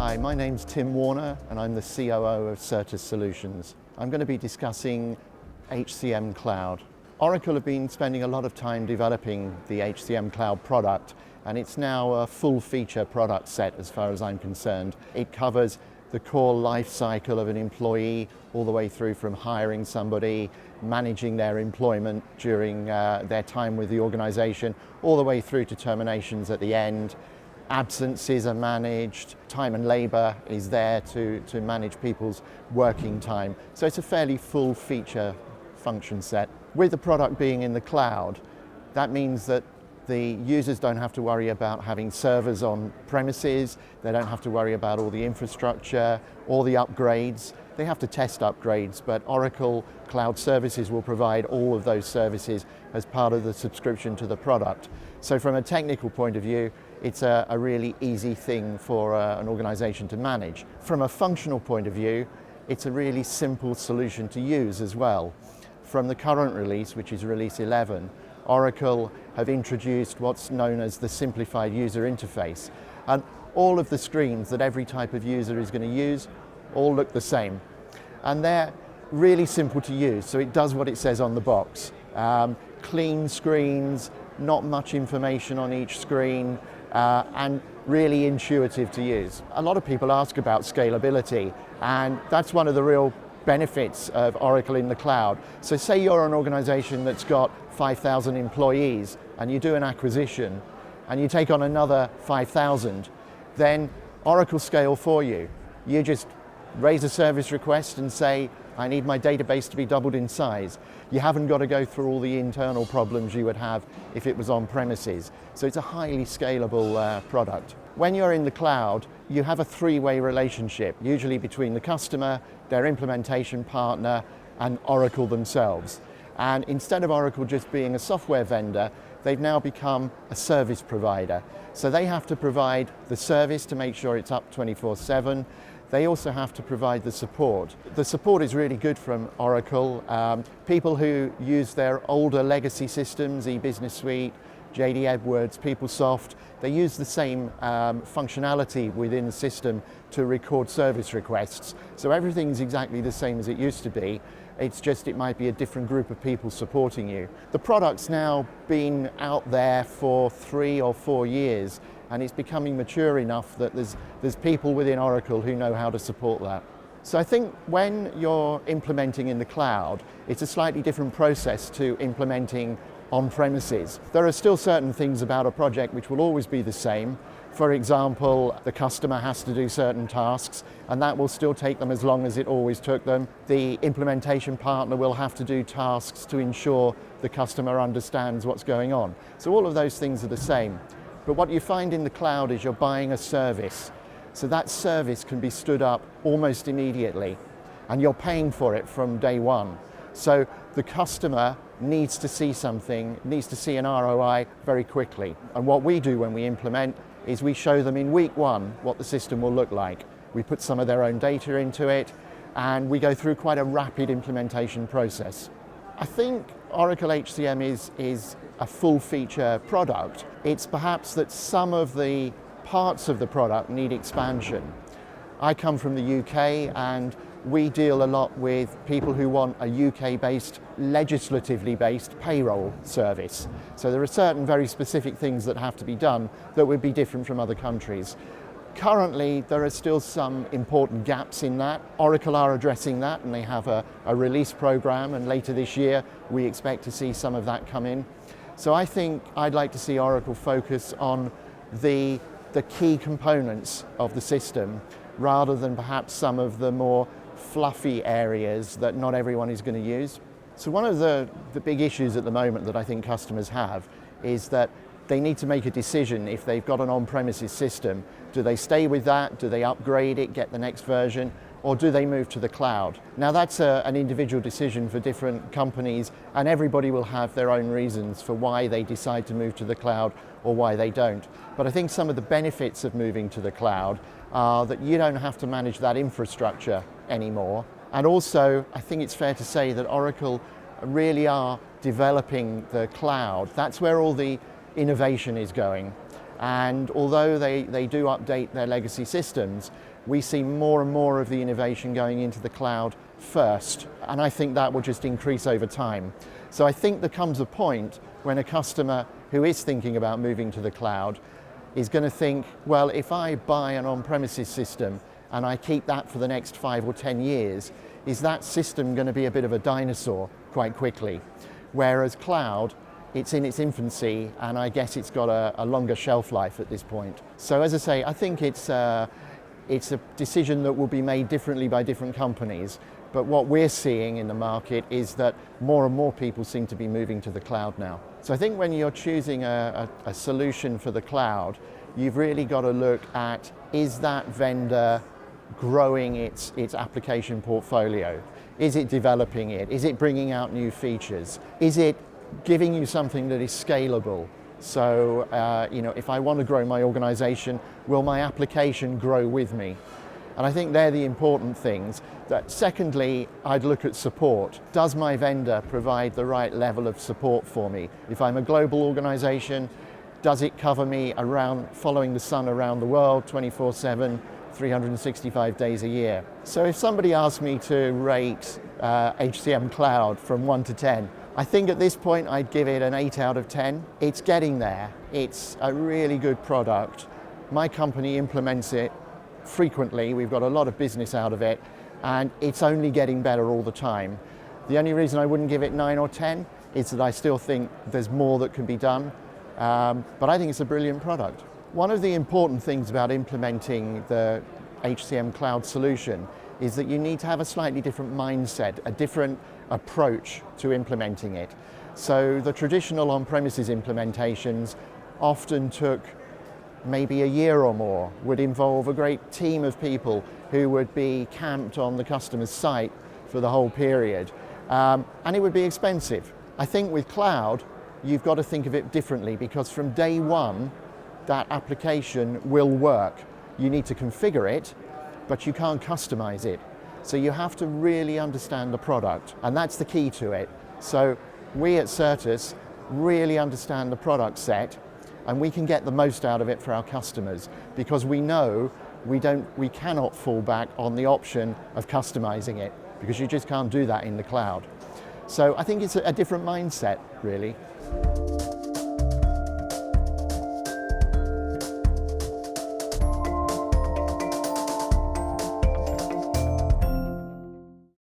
Hi, my name's Tim Warner and I'm the COO of Certus Solutions. I'm going to be discussing HCM Cloud. Oracle have been spending a lot of time developing the HCM Cloud product, and it's now a full feature product set as far as I'm concerned. It covers the core life cycle of an employee all the way through from hiring somebody, managing their employment during their time with the organization, all the way through to terminations at the end. Absences are managed, time and labor is there to manage people's working time. So it's a fairly full feature function set. With the product being in the cloud, that means that the users don't have to worry about having servers on premises, they don't have to worry about all the infrastructure, all the upgrades. They have to test upgrades, but Oracle Cloud Services will provide all of those services as part of the subscription to the product. So from a technical point of view, it's a really easy thing for an organization to manage. From a functional point of view, it's a really simple solution to use as well. From the current release, which is release 11, Oracle have introduced what's known as the simplified user interface. And all of the screens that every type of user is going to use all look the same. And they're really simple to use, so it does what it says on the box. Clean screens, not much information on each screen, and really intuitive to use. A lot of people ask about scalability, and that's one of the real benefits of Oracle in the cloud. So say you're an organization that's got 5,000 employees and you do an acquisition and you take on another 5,000, then Oracle scale for you. You just raise a service request and say, I need my database to be doubled in size. You haven't got to go through all the internal problems you would have if it was on premises. So it's a highly scalable product. When you're in the cloud, you have a three-way relationship, usually between the customer, their implementation partner, and Oracle themselves. And instead of Oracle just being a software vendor, they've now become a service provider. So they have to provide the service to make sure it's up 24/7. They also have to provide the support. The support is really good from Oracle. People who use their older legacy systems, e-Business Suite, JD Edwards, PeopleSoft, they use the same functionality within the system to record service requests. So everything's exactly the same as it used to be. It's just it might be a different group of people supporting you. The product's now been out there for 3 or 4 years, and it's becoming mature enough that there's people within Oracle who know how to support that. So I think when you're implementing in the cloud, it's a slightly different process to implementing on premises. There are still certain things about a project which will always be the same. For example, the customer has to do certain tasks, and that will still take them as long as it always took them. The implementation partner will have to do tasks to ensure the customer understands what's going on. So all of those things are the same. But what you find in the cloud is you're buying a service. So that service can be stood up almost immediately, and you're paying for it from day one. So the customer needs to see something, needs to see an ROI very quickly. And what we do when we implement is we show them in week one what the system will look like. We put some of their own data into it, and we go through quite a rapid implementation process. I think Oracle HCM is a full feature product. It's perhaps that some of the parts of the product need expansion. I come from the UK, and we deal a lot with people who want a UK-based, legislatively based payroll service. So there are certain very specific things that have to be done that would be different from other countries. Currently, there are still some important gaps in that. Oracle are addressing that, and they have a release program, and later this year we expect to see some of that come in. So I think I'd like to see Oracle focus on the key components of the system rather than perhaps some of the more fluffy areas that not everyone is going to use. So one of the big issues at the moment that I think customers have is that they need to make a decision if they've got an on-premises system. Do they stay with that? Do they upgrade it, get the next version? Or do they move to the cloud? Now that's an individual decision for different companies, and everybody will have their own reasons for why they decide to move to the cloud or why they don't. But I think some of the benefits of moving to the cloud are that you don't have to manage that infrastructure anymore. And also, I think it's fair to say that Oracle really are developing the cloud. That's where all the innovation is going. And although they do update their legacy systems, we see more and more of the innovation going into the cloud first, and I think that will just increase over time. So I think there comes a point when a customer who is thinking about moving to the cloud is going to think, well, if I buy an on-premises system and I keep that for the next 5 or 10 years, is that system going to be a bit of a dinosaur quite quickly? Whereas cloud, it's in its infancy, and I guess it's got a longer shelf life at this point. So as I say, I think it's a decision that will be made differently by different companies. But what we're seeing in the market is that more and more people seem to be moving to the cloud now. So I think when you're choosing a solution for the cloud, you've really got to look at, is that vendor growing its application portfolio? Is it developing it? Is it bringing out new features? Is it giving you something that is scalable? So, if I want to grow my organization, will my application grow with me? And I think they're the important things. Secondly, I'd look at support. Does my vendor provide the right level of support for me? If I'm a global organization, does it cover me around following the sun around the world 24/7, 365 days a year? So if somebody asked me to rate HCM Cloud from 1 to 10, I think at this point I'd give it an 8 out of 10. It's getting there. It's a really good product. My company implements it frequently. We've got a lot of business out of it, and it's only getting better all the time. The only reason I wouldn't give it 9 or 10 is that I still think there's more that can be done, but I think it's a brilliant product. One of the important things about implementing the HCM Cloud solution is that you need to have a slightly different mindset, a different approach to implementing it. So the traditional on-premises implementations often took maybe a year or more, would involve a great team of people who would be camped on the customer's site for the whole period, and it would be expensive. I think with cloud, you've got to think of it differently, because from day one, that application will work. You need to configure it, but you can't customize it. So you have to really understand the product, and that's the key to it. So we at Certus really understand the product set, and we can get the most out of it for our customers, because we know we cannot fall back on the option of customizing it, because you just can't do that in the cloud. So I think it's a different mindset, really.